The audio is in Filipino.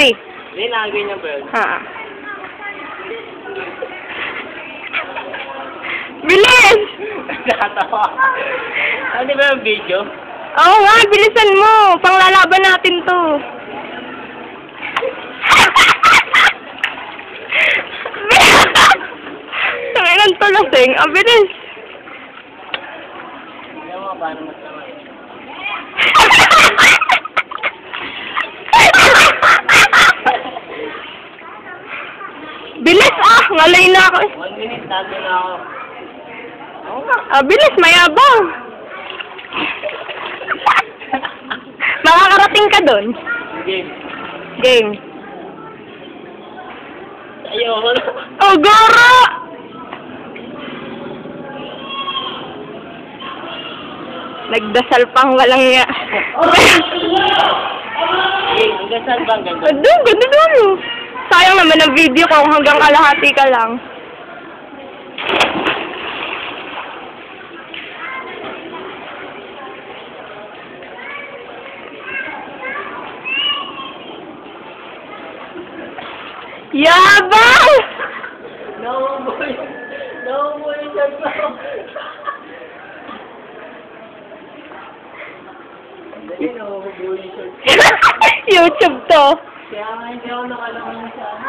3. Hindi, nakaganyan ba yun? Ha. Bilis! Nakatawa. Ano ba yung video? Oo nga, bilisan mo. Panglalaban natin to. Tanginan to lasing. Ang bilis. Hindi mo paano masama. Bilis ah! Ngalay na ako. 1 minute, tago na ako. Oo nga. Ah, bilis, mayabang. Makakarating ka dun. Game. Game. Ayoko na. Oh, goro! Nagdasal pang walang ya. Game, hanggang saan ba ang ganda? Doon, ganda doon. Sayang naman ang video ko hanggang kalahati ka lang. Yabang! Nauuboy. Nauuboy siya pa. Dali, nauuboy siya. YouTube to. Kaya nga hindi ako nakalaman sa ano.